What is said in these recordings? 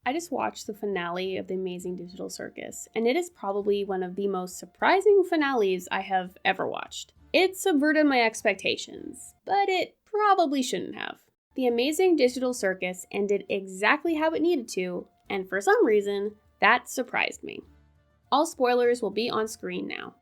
I just watched the finale of The Amazing Digital Circus, and it is probably one of the most surprising finales I have ever watched. It subverted my expectations, but it probably shouldn't have. The Amazing Digital Circus ended exactly how it needed to, and for some reason, that surprised me. All spoilers will be on screen now.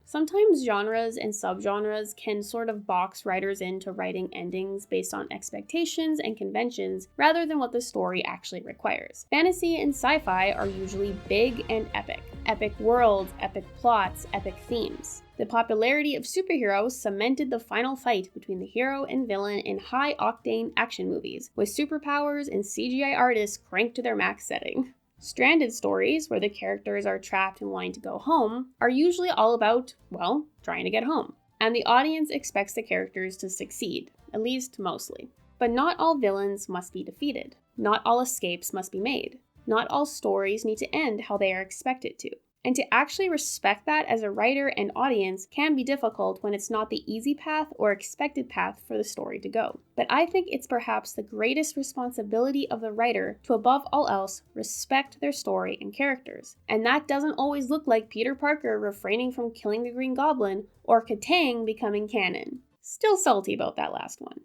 Sometimes genres and subgenres can sort of box writers into writing endings based on expectations and conventions rather than what the story actually requires. Fantasy and sci-fi are usually big and epic. Epic worlds, epic plots, epic themes. The popularity of superheroes cemented the final fight between the hero and villain in high-octane action movies, with superpowers and CGI artists cranked to their max setting. Stranded stories, where the characters are trapped and wanting to go home, are usually all about, well, trying to get home. And the audience expects the characters to succeed, at least mostly. But not all villains must be defeated. Not all escapes must be made. Not all stories need to end how they are expected to. And to actually respect that as a writer and audience can be difficult when it's not the easy path or expected path for the story to go. But I think it's perhaps the greatest responsibility of the writer to, above all else, respect their story and characters. And that doesn't always look like Peter Parker refraining from killing the Green Goblin or Katang becoming canon. Still salty about that last one.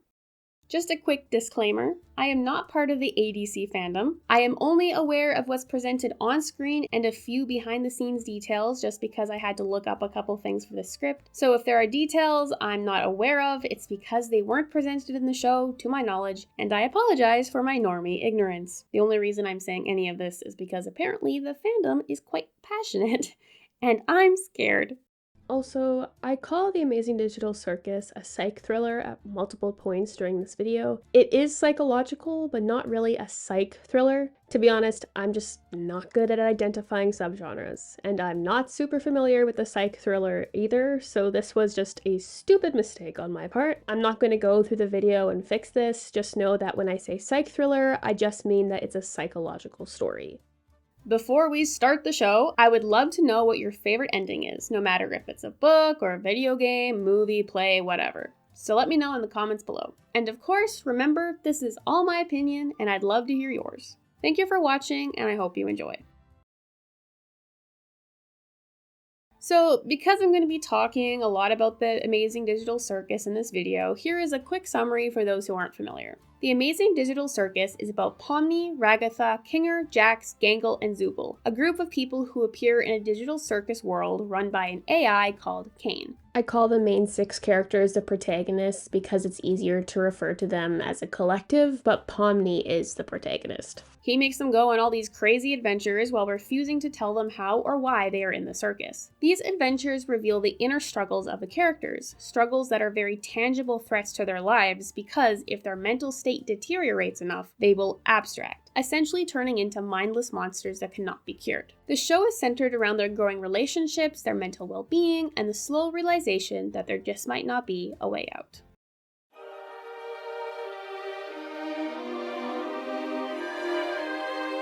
Just a quick disclaimer, I am not part of the ADC fandom. I am only aware of what's presented on screen and a few behind the scenes details just because I had to look up a couple things for the script. So if there are details I'm not aware of, it's because they weren't presented in the show to my knowledge, and I apologize for my normie ignorance. The only reason I'm saying any of this is because apparently the fandom is quite passionate, and I'm scared. Also, I call The Amazing Digital Circus a psych thriller at multiple points during this video. It is psychological, but not really a psych thriller. To be honest, I'm just not good at identifying subgenres, and I'm not super familiar with the psych thriller either, so this was just a stupid mistake on my part. I'm not going to go through the video and fix this, just know that when I say psych thriller, I just mean that it's a psychological story. Before we start the show, I would love to know what your favorite ending is, no matter if it's a book or a video game, movie, play, whatever. So let me know in the comments below. And of course, remember, this is all my opinion and I'd love to hear yours. Thank you for watching and I hope you enjoy. So, because I'm going to be talking a lot about the Amazing Digital Circus in this video, here is a quick summary for those who aren't familiar. The Amazing Digital Circus is about Pomni, Ragatha, Kinger, Jax, Gangle, and Zooble, a group of people who appear in a digital circus world run by an AI called Kane. I call the main 6 characters the protagonists because it's easier to refer to them as a collective, but Pomni is the protagonist. He makes them go on all these crazy adventures while refusing to tell them how or why they are in the circus. These adventures reveal the inner struggles of the characters, struggles that are very tangible threats to their lives because if their mental state deteriorates enough, they will abstract, essentially turning into mindless monsters that cannot be cured. The show is centered around their growing relationships, their mental well-being, and the slow realization that there just might not be a way out.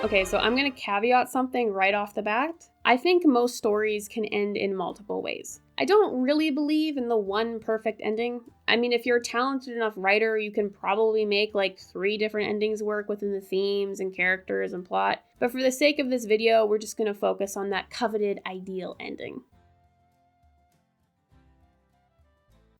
Okay, so I'm going to caveat something right off the bat. I think most stories can end in multiple ways. I don't really believe in the one perfect ending. I mean, if you're a talented enough writer, you can probably make like 3 different endings work within the themes and characters and plot. But for the sake of this video, we're just going to focus on that coveted ideal ending.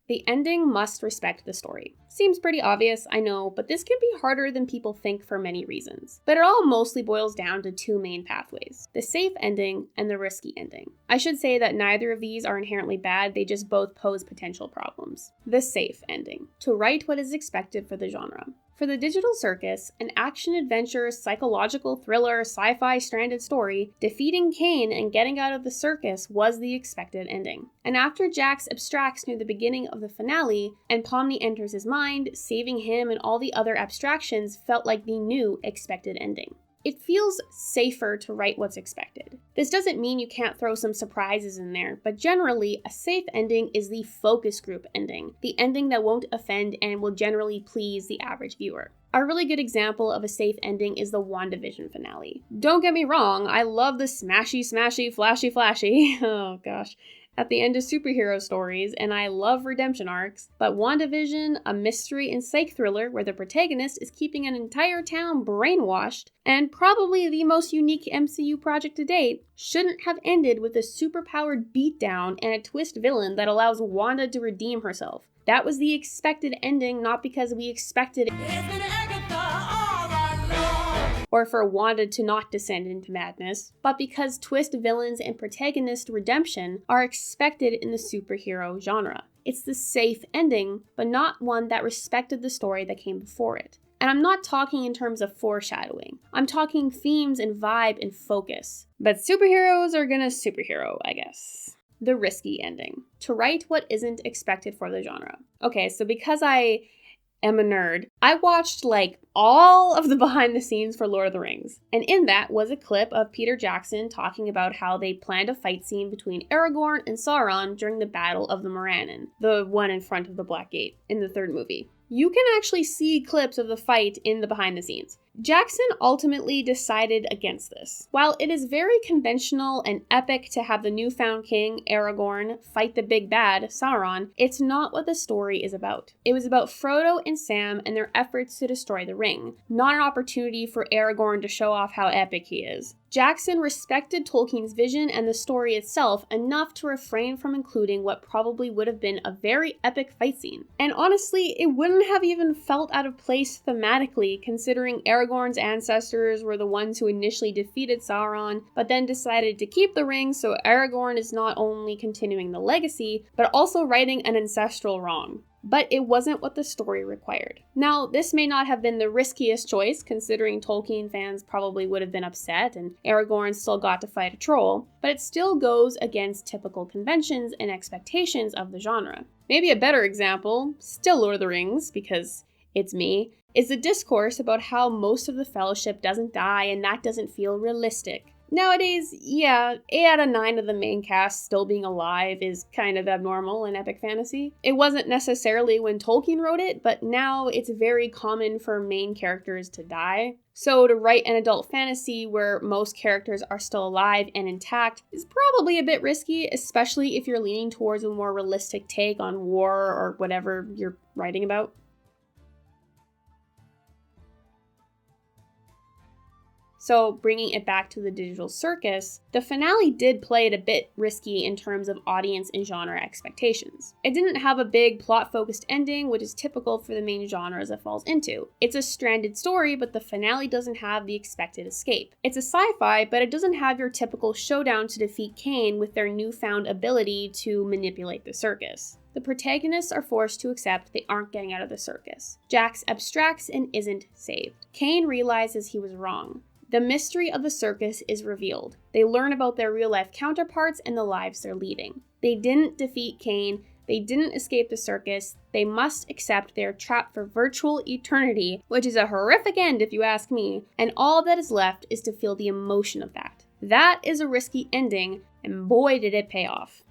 The ending must respect the story. Seems pretty obvious, I know, but this can be harder than people think for many reasons. But it all mostly boils down to 2 main pathways, the safe ending and the risky ending. I should say that neither of these are inherently bad, they just both pose potential problems. The safe ending, to write what is expected for the genre. For the Digital Circus, an action-adventure, psychological thriller, sci-fi stranded story, defeating Kane and getting out of the circus was the expected ending. And after Jax abstracts near the beginning of the finale, and Pomni enters his mind, saving him and all the other abstractions felt like the new expected ending. It feels safer to write what's expected. This doesn't mean you can't throw some surprises in there, but generally, a safe ending is the focus group ending, the ending that won't offend and will generally please the average viewer. A really good example of a safe ending is the WandaVision finale. Don't get me wrong, I love the smashy, flashy, oh gosh. at the end of superhero stories, and I love redemption arcs, but WandaVision, a mystery and psych thriller where the protagonist is keeping an entire town brainwashed, and probably the most unique MCU project to date, shouldn't have ended with a superpowered beatdown and a twist villain that allows Wanda to redeem herself. That was the expected ending, not because we expected or for Wanda to not descend into madness, but because twist villains and protagonist redemption are expected in the superhero genre. It's the safe ending, but not one that respected the story that came before it. And I'm not talking in terms of foreshadowing. I'm talking themes and vibe and focus. But superheroes are gonna superhero, I guess. The risky ending. To write what isn't expected for the genre. Okay, so because I am a nerd, I watched all of the behind the scenes for Lord of the Rings. And in that was a clip of Peter Jackson talking about how they planned a fight scene between Aragorn and Sauron during the Battle of the Morannon, the one in front of the Black Gate in the third movie. You can actually see clips of the fight in the behind the scenes. Jackson ultimately decided against this. While it is very conventional and epic to have the newfound king, Aragorn, fight the big bad, Sauron, it's not what the story is about. It was about Frodo and Sam and their efforts to destroy the ring, not an opportunity for Aragorn to show off how epic he is. Jackson respected Tolkien's vision and the story itself enough to refrain from including what probably would have been a very epic fight scene. And honestly, it wouldn't have even felt out of place thematically, considering Aragorn's ancestors were the ones who initially defeated Sauron, but then decided to keep the ring, so Aragorn is not only continuing the legacy, but also righting an ancestral wrong. But it wasn't what the story required. Now, this may not have been the riskiest choice, considering Tolkien fans probably would have been upset and Aragorn still got to fight a troll, but it still goes against typical conventions and expectations of the genre. Maybe a better example, still Lord of the Rings, because it's me, is the discourse about how most of the Fellowship doesn't die and that doesn't feel realistic. Nowadays, yeah, 8 out of 9 of the main cast still being alive is kind of abnormal in epic fantasy. It wasn't necessarily when Tolkien wrote it, but now it's very common for main characters to die. So to write an adult fantasy where most characters are still alive and intact is probably a bit risky, especially if you're leaning towards a more realistic take on war or whatever you're writing about. So bringing it back to the digital circus, the finale did play it a bit risky in terms of audience and genre expectations. It didn't have a big plot-focused ending, which is typical for the main genres it falls into. It's a stranded story, but the finale doesn't have the expected escape. It's a sci-fi, but it doesn't have your typical showdown to defeat Cain with their newfound ability to manipulate the circus. The protagonists are forced to accept they aren't getting out of the circus. Jax abstracts and isn't saved. Cain realizes he was wrong. The mystery of the circus is revealed. They learn about their real-life counterparts and the lives they're leading. They didn't defeat Cain. They didn't escape the circus. They must accept they are trapped for virtual eternity, which is a horrific end if you ask me, and all that is left is to feel the emotion of that. That is a risky ending, and boy did it pay off.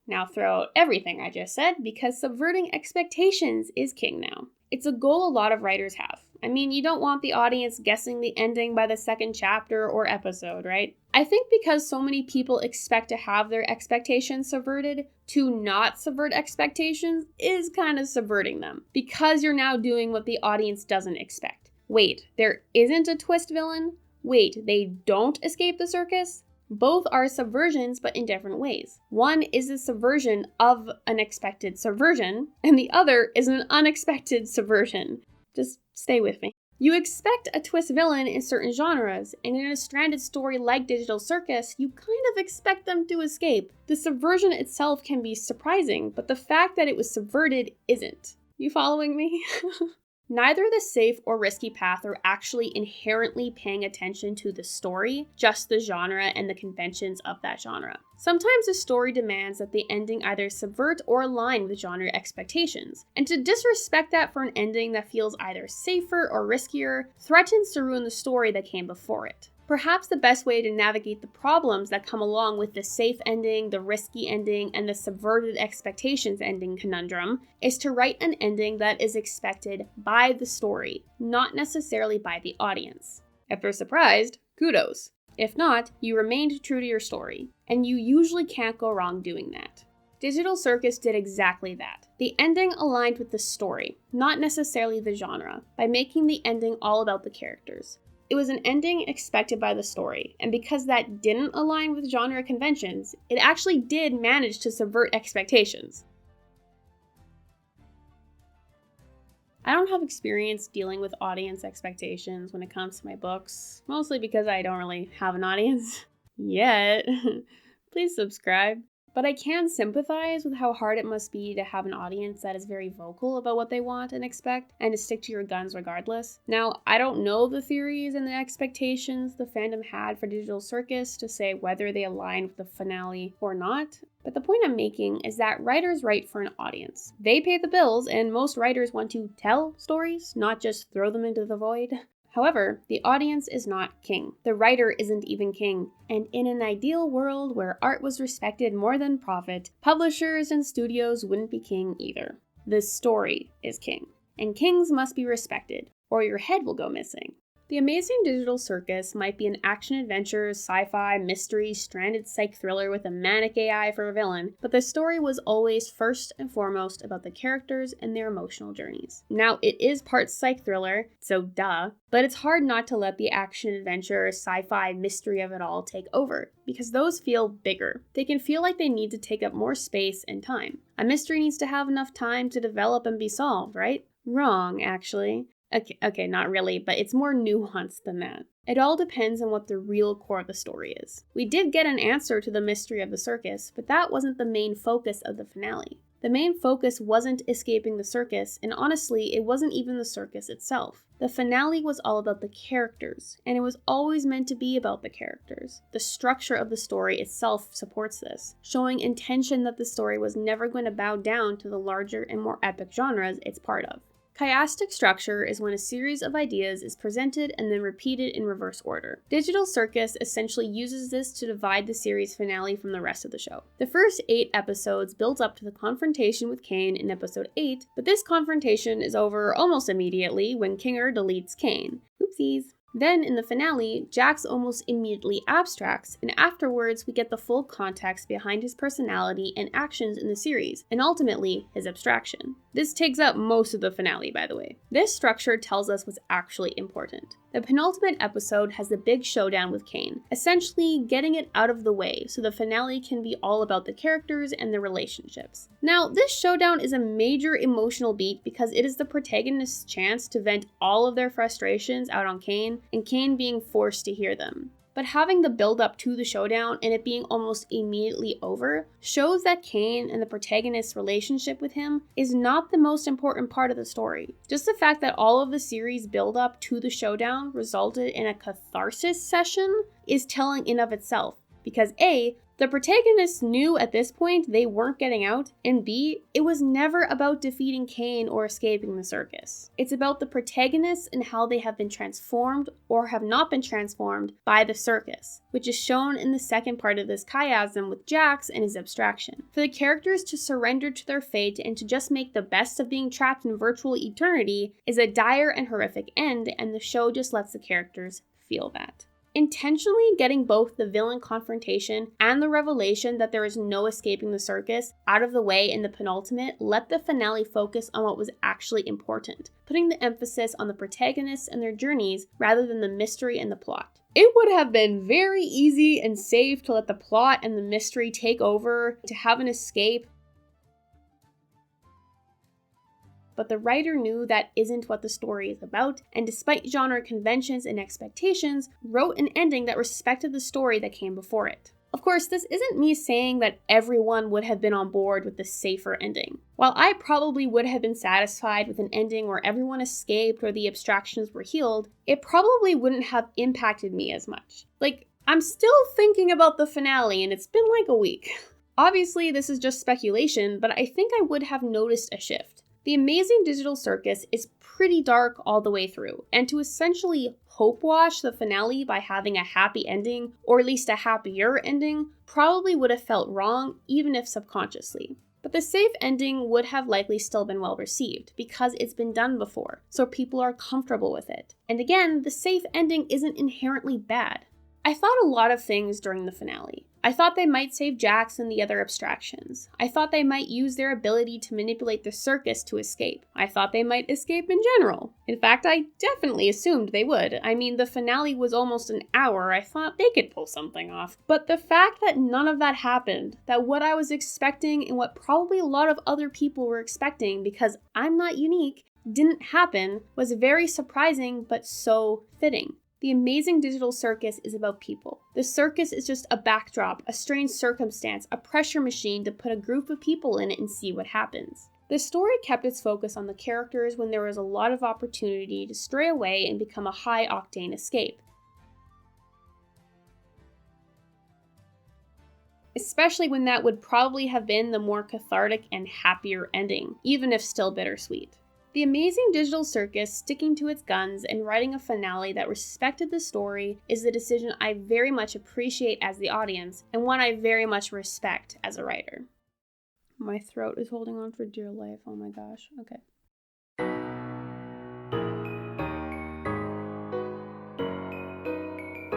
Now throw out everything I just said, because subverting expectations is king now. It's a goal a lot of writers have. I mean, you don't want the audience guessing the ending by the second chapter or episode, right? I think because so many people expect to have their expectations subverted, to not subvert expectations is kind of subverting them, because you're now doing what the audience doesn't expect. Wait, there isn't a twist villain? Wait, they don't escape the circus? Both are subversions, but in different ways. One is a subversion of an expected subversion, and the other is an unexpected subversion. Just stay with me. You expect a twist villain in certain genres, and in a stranded story like Digital Circus, you kind of expect them to escape. The subversion itself can be surprising, but the fact that it was subverted isn't. You following me? Neither the safe or risky path are actually inherently paying attention to the story, just the genre and the conventions of that genre. Sometimes the story demands that the ending either subvert or align with genre expectations, and to disrespect that for an ending that feels either safer or riskier threatens to ruin the story that came before it. Perhaps the best way to navigate the problems that come along with the safe ending, the risky ending, and the subverted expectations ending conundrum is to write an ending that is expected by the story, not necessarily by the audience. If they're surprised, kudos. If not, you remained true to your story, and you usually can't go wrong doing that. Digital Circus did exactly that. The ending aligned with the story, not necessarily the genre, by making the ending all about the characters. It was an ending expected by the story, and because that didn't align with genre conventions, it actually did manage to subvert expectations. I don't have experience dealing with audience expectations when it comes to my books, mostly because I don't really have an audience yet. Please subscribe. But I can sympathize with how hard it must be to have an audience that is very vocal about what they want and expect, and to stick to your guns regardless. Now, I don't know the theories and the expectations the fandom had for Digital Circus to say whether they align with the finale or not, but the point I'm making is that writers write for an audience. They pay the bills, and most writers want to tell stories, not just throw them into the void. However, the audience is not king. The writer isn't even king. And in an ideal world where art was respected more than profit, publishers and studios wouldn't be king either. The story is king. And kings must be respected, or your head will go missing. The Amazing Digital Circus might be an action-adventure, sci-fi, mystery, stranded psych thriller with a manic AI for a villain, but the story was always first and foremost about the characters and their emotional journeys. Now, it is part psych thriller, so duh, but it's hard not to let the action-adventure, sci-fi, mystery of it all take over, because those feel bigger. They can feel like they need to take up more space and time. A mystery needs to have enough time to develop and be solved, right? Wrong, actually. Okay, not really, but it's more nuanced than that. It all depends on what the real core of the story is. We did get an answer to the mystery of the circus, but that wasn't the main focus of the finale. The main focus wasn't escaping the circus, and honestly, it wasn't even the circus itself. The finale was all about the characters, and it was always meant to be about the characters. The structure of the story itself supports this, showing intention that the story was never going to bow down to the larger and more epic genres it's part of. Chiastic structure is when a series of ideas is presented and then repeated in reverse order. Digital Circus essentially uses this to divide the series finale from the rest of the show. The first 8 episodes build up to the confrontation with Kane in episode 8, but this confrontation is over almost immediately when Kinger deletes Kane. Oopsies. Then, in the finale, Jax almost immediately abstracts, and afterwards we get the full context behind his personality and actions in the series, and ultimately, his abstraction. This takes up most of the finale, by the way. This structure tells us what's actually important. The penultimate episode has the big showdown with Kane, essentially getting it out of the way so the finale can be all about the characters and their relationships. Now, this showdown is a major emotional beat because it is the protagonist's chance to vent all of their frustrations out on Kane, and Kane being forced to hear them. But having the build up to the showdown and it being almost immediately over shows that Kane and the protagonist's relationship with him is not the most important part of the story. Just the fact that all of the series build up to the showdown resulted in a catharsis session is telling in of itself, because A, the protagonists knew at this point they weren't getting out, and B, it was never about defeating Kane or escaping the circus. It's about the protagonists and how they have been transformed or have not been transformed by the circus, which is shown in the second part of this chiasm with Jax and his abstraction. For the characters to surrender to their fate and to just make the best of being trapped in virtual eternity is a dire and horrific end, and the show just lets the characters feel that. Intentionally getting both the villain confrontation and the revelation that there is no escaping the circus out of the way in the penultimate let the finale focus on what was actually important, putting the emphasis on the protagonists and their journeys rather than the mystery and the plot. It would have been very easy and safe to let the plot and the mystery take over, to have an escape, but the writer knew that isn't what the story is about, and despite genre conventions and expectations, wrote an ending that respected the story that came before it. Of course, this isn't me saying that everyone would have been on board with the safer ending. While I probably would have been satisfied with an ending where everyone escaped or the abstractions were healed, it probably wouldn't have impacted me as much. I'm still thinking about the finale, and it's been like a week. Obviously, this is just speculation, but I think I would have noticed a shift. The Amazing Digital Circus is pretty dark all the way through, and to essentially hope wash the finale by having a happy ending, or at least a happier ending, probably would have felt wrong, even if subconsciously. But the safe ending would have likely still been well received, because it's been done before, so people are comfortable with it. And again, the safe ending isn't inherently bad. I thought a lot of things during the finale. I thought they might save Jax and the other abstractions. I thought they might use their ability to manipulate the circus to escape. I thought they might escape in general. In fact, I definitely assumed they would. I mean, the finale was almost an hour. I thought they could pull something off. But the fact that none of that happened, that what I was expecting and what probably a lot of other people were expecting, because I'm not unique, didn't happen, was very surprising but so fitting. The Amazing Digital Circus is about people. The circus is just a backdrop, a strange circumstance, a pressure machine to put a group of people in it and see what happens. The story kept its focus on the characters when there was a lot of opportunity to stray away and become a high-octane escape. Especially when that would probably have been the more cathartic and happier ending, even if still bittersweet. The Amazing Digital Circus sticking to its guns and writing a finale that respected the story is the decision I very much appreciate as the audience, and one I very much respect as a writer. My throat is holding on for dear life, oh my gosh, okay.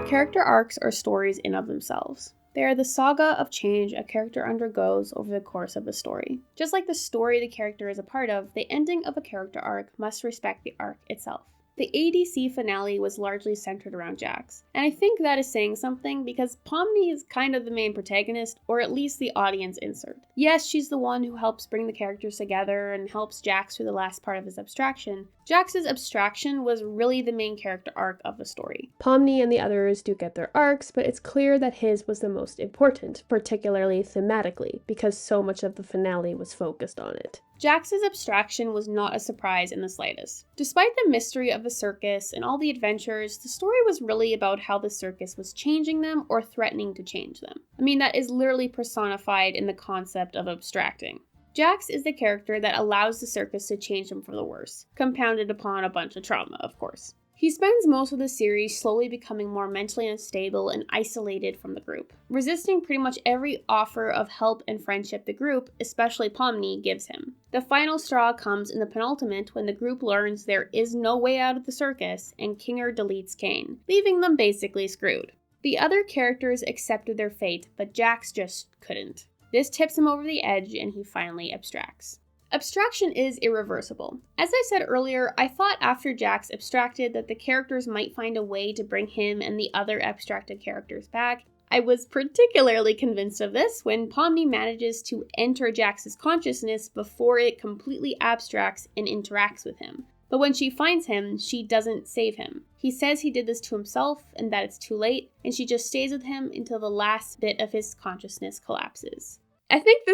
Character arcs are stories in of themselves. They are the saga of change a character undergoes over the course of a story. Just like the story the character is a part of, the ending of a character arc must respect the arc itself. The ADC finale was largely centered around Jax, and I think that is saying something because Pomni is kind of the main protagonist, or at least the audience insert. Yes, she's the one who helps bring the characters together and helps Jax through the last part of his abstraction. Jax's abstraction was really the main character arc of the story. Pomni and the others do get their arcs, but it's clear that his was the most important, particularly thematically, because so much of the finale was focused on it. Jax's abstraction was not a surprise in the slightest. Despite the mystery of the circus and all the adventures, the story was really about how the circus was changing them or threatening to change them. I mean, that is literally personified in the concept of abstracting. Jax is the character that allows the circus to change him for the worse, compounded upon a bunch of trauma, of course. He spends most of the series slowly becoming more mentally unstable and isolated from the group, resisting pretty much every offer of help and friendship the group, especially Pomni, gives him. The final straw comes in the penultimate when the group learns there is no way out of the circus and Kinger deletes Kane, leaving them basically screwed. The other characters accepted their fate, but Jax just couldn't. This tips him over the edge and he finally abstracts. Abstraction is irreversible. As I said earlier, I thought after Jax abstracted that the characters might find a way to bring him and the other abstracted characters back. I was particularly convinced of this when Pomni manages to enter Jax's consciousness before it completely abstracts and interacts with him. But when she finds him, she doesn't save him. He says he did this to himself and that it's too late, and she just stays with him until the last bit of his consciousness collapses. I think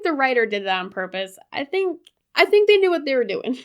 the writer did that on purpose. I think they knew what they were doing.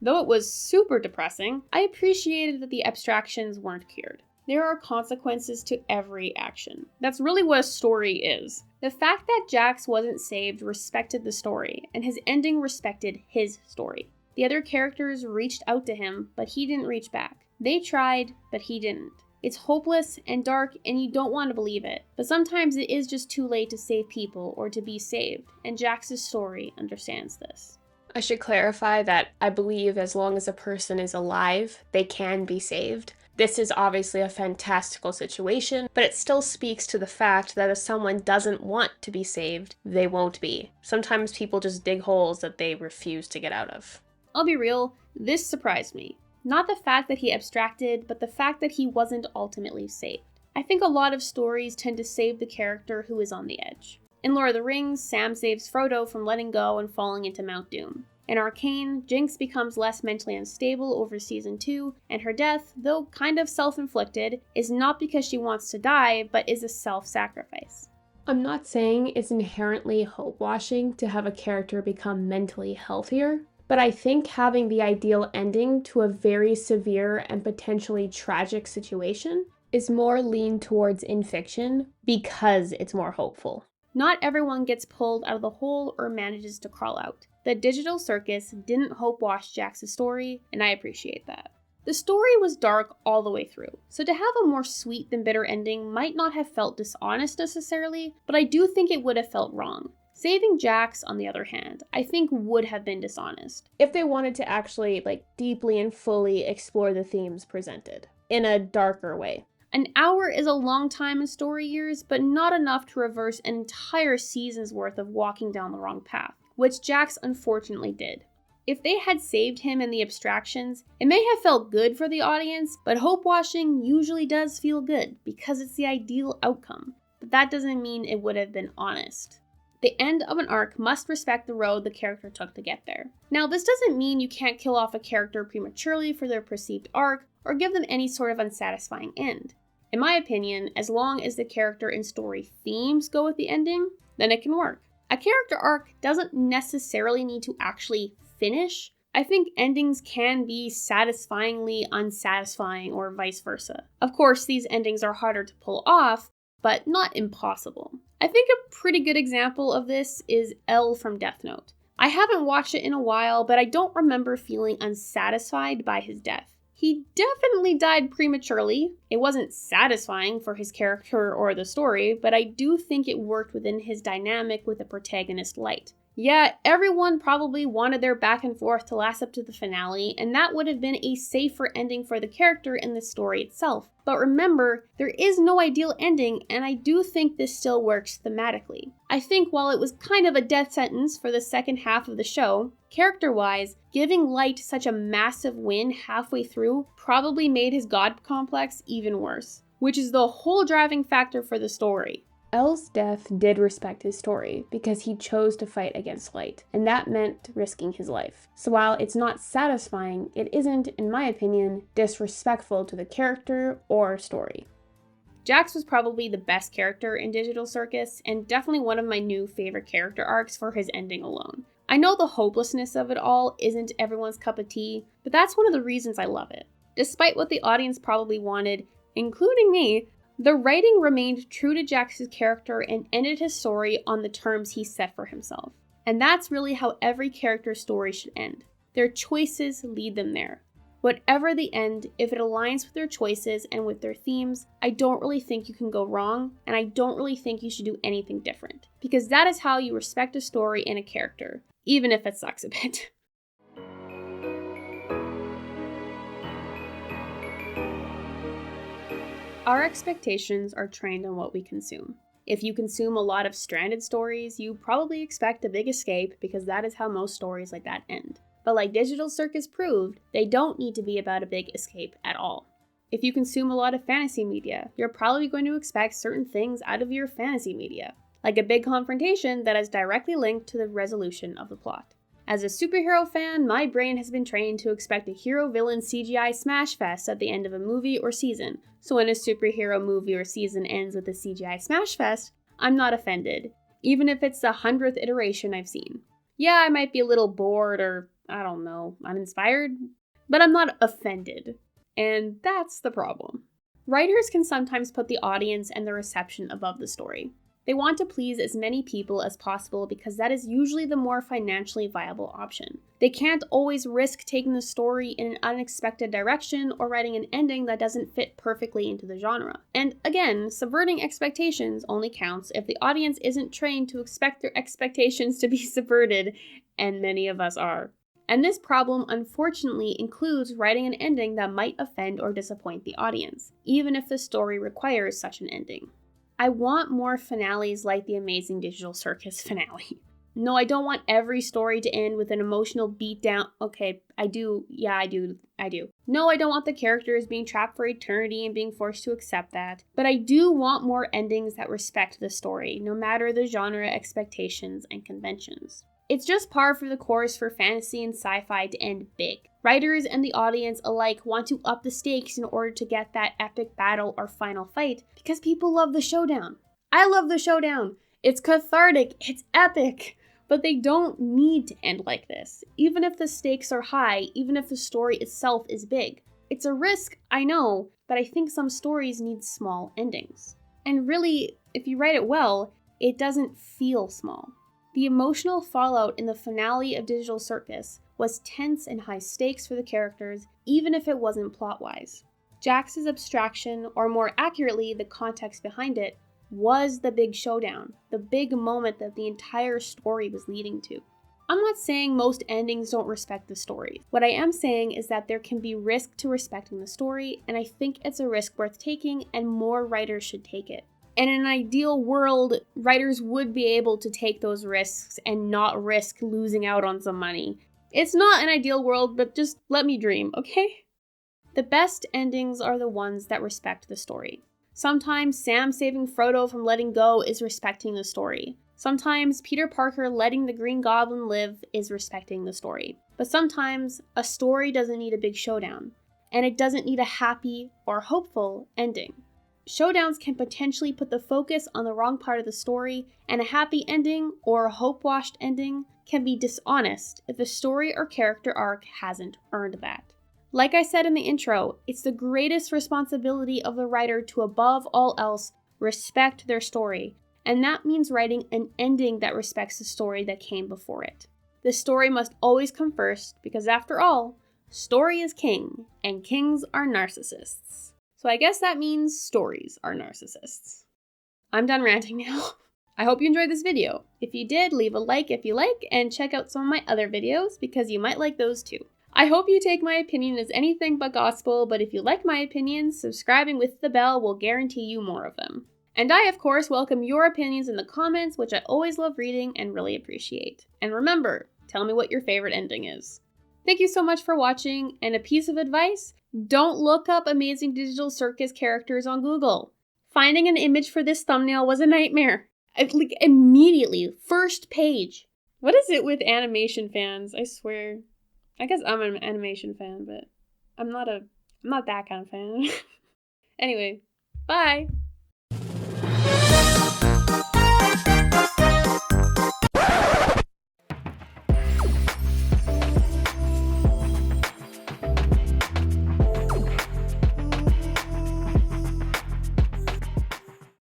Though it was super depressing, I appreciated that the abstractions weren't cured. There are consequences to every action. That's really what a story is. The fact that Jax wasn't saved respected the story, and his ending respected his story. The other characters reached out to him, but he didn't reach back. They tried, but he didn't. It's hopeless and dark and you don't want to believe it, but sometimes it is just too late to save people or to be saved, and Jax's story understands this. I should clarify that I believe as long as a person is alive, they can be saved. This is obviously a fantastical situation, but it still speaks to the fact that if someone doesn't want to be saved, they won't be. Sometimes people just dig holes that they refuse to get out of. I'll be real, this surprised me. Not the fact that he abstracted, but the fact that he wasn't ultimately saved. I think a lot of stories tend to save the character who is on the edge. In Lord of the Rings, Sam saves Frodo from letting go and falling into Mount Doom. In Arcane, Jinx becomes less mentally unstable over Season 2, and her death, though kind of self-inflicted, is not because she wants to die, but is a self-sacrifice. I'm not saying it's inherently hope-washing to have a character become mentally healthier, but I think having the ideal ending to a very severe and potentially tragic situation is more leaned towards in fiction because it's more hopeful. Not everyone gets pulled out of the hole or manages to crawl out. The Digital Circus didn't hope-wash Jax's story, and I appreciate that. The story was dark all the way through, so to have a more sweet than bitter ending might not have felt dishonest necessarily, but I do think it would have felt wrong. Saving Jax, on the other hand, I think would have been dishonest. If they wanted to actually, deeply and fully explore the themes presented in a darker way. An hour is a long time in story years, but not enough to reverse an entire season's worth of walking down the wrong path, which Jax unfortunately did. If they had saved him in the abstractions, it may have felt good for the audience, but hope washing usually does feel good because it's the ideal outcome. But that doesn't mean it would have been honest. The end of an arc must respect the road the character took to get there. Now, this doesn't mean you can't kill off a character prematurely for their perceived arc or give them any sort of unsatisfying end. In my opinion, as long as the character and story themes go with the ending, then it can work. A character arc doesn't necessarily need to actually finish. I think endings can be satisfyingly unsatisfying or vice versa. Of course, these endings are harder to pull off, but not impossible. I think a pretty good example of this is L from Death Note. I haven't watched it in a while, but I don't remember feeling unsatisfied by his death. He definitely died prematurely. It wasn't satisfying for his character or the story, but I do think it worked within his dynamic with the protagonist Light. Yeah, everyone probably wanted their back and forth to last up to the finale, and that would have been a safer ending for the character and the story itself. But remember, there is no ideal ending, and I do think this still works thematically. I think while it was kind of a death sentence for the second half of the show, character-wise, giving Light such a massive win halfway through probably made his god complex even worse, which is the whole driving factor for the story. L's death did respect his story because he chose to fight against Light, and that meant risking his life. So while it's not satisfying, it isn't, in my opinion, disrespectful to the character or story. Jax was probably the best character in Digital Circus, and definitely one of my new favorite character arcs for his ending alone. I know the hopelessness of it all isn't everyone's cup of tea, but that's one of the reasons I love it. Despite what the audience probably wanted, including me, the writing remained true to Jax's character and ended his story on the terms he set for himself. And that's really how every character's story should end. Their choices lead them there. Whatever the end, if it aligns with their choices and with their themes, I don't really think you can go wrong, and I don't really think you should do anything different. Because that is how you respect a story and a character, even if it sucks a bit. Our expectations are trained on what we consume. If you consume a lot of stranded stories, you probably expect a big escape because that is how most stories like that end. But like Digital Circus proved, they don't need to be about a big escape at all. If you consume a lot of fantasy media, you're probably going to expect certain things out of your fantasy media, like a big confrontation that is directly linked to the resolution of the plot. As a superhero fan, my brain has been trained to expect a hero-villain CGI smash fest at the end of a movie or season, so when a superhero movie or season ends with a CGI smash fest, I'm not offended, even if it's the 100th iteration I've seen. Yeah, I might be a little bored or, I don't know, uninspired, but I'm not offended. And that's the problem. Writers can sometimes put the audience and the reception above the story. They want to please as many people as possible because that is usually the more financially viable option. They can't always risk taking the story in an unexpected direction or writing an ending that doesn't fit perfectly into the genre. And again, subverting expectations only counts if the audience isn't trained to expect their expectations to be subverted, and many of us are. And this problem, unfortunately, includes writing an ending that might offend or disappoint the audience, even if the story requires such an ending. I want more finales like the Amazing Digital Circus finale. No, I don't want every story to end with an emotional beatdown. Okay, I do. Yeah, I do. No, I don't want the characters being trapped for eternity and being forced to accept that. But I do want more endings that respect the story, no matter the genre expectations and conventions. It's just par for the course for fantasy and sci-fi to end big. Writers and the audience alike want to up the stakes in order to get that epic battle or final fight because people love the showdown. I love the showdown. It's cathartic. It's epic. But they don't need to end like this, even if the stakes are high, even if the story itself is big. It's a risk, I know, but I think some stories need small endings. And really, if you write it well, it doesn't feel small. The emotional fallout in the finale of Digital Circus was tense and high stakes for the characters, even if it wasn't plot-wise. Jax's abstraction, or more accurately, the context behind it, was the big showdown, the big moment that the entire story was leading to. I'm not saying most endings don't respect the story. What I am saying is that there can be risk to respecting the story, and I think it's a risk worth taking, and more writers should take it. And in an ideal world, writers would be able to take those risks and not risk losing out on some money. It's not an ideal world, but just let me dream, okay? The best endings are the ones that respect the story. Sometimes Sam saving Frodo from letting go is respecting the story. Sometimes Peter Parker letting the Green Goblin live is respecting the story. But sometimes a story doesn't need a big showdown, and it doesn't need a happy or hopeful ending. Showdowns can potentially put the focus on the wrong part of the story, and a happy ending or a hope-washed ending can be dishonest if the story or character arc hasn't earned that. Like I said in the intro, it's the greatest responsibility of the writer to, above all else, respect their story, and that means writing an ending that respects the story that came before it. The story must always come first, because after all, story is king, and kings are narcissists. So I guess that means stories are narcissists. I'm done ranting now. I hope you enjoyed this video. If you did, leave a like if you like, and check out some of my other videos because you might like those too. I hope you take my opinion as anything but gospel, but if you like my opinions, subscribing with the bell will guarantee you more of them. And I, of course, welcome your opinions in the comments, which I always love reading and really appreciate. And remember, tell me what your favorite ending is. Thank you so much for watching, and a piece of advice, don't look up Amazing Digital Circus characters on Google. Finding an image for this thumbnail was a nightmare. Immediately, first page. What is it with animation fans? I swear. I guess I'm an animation fan, but I'm not that kind of fan. Anyway, bye!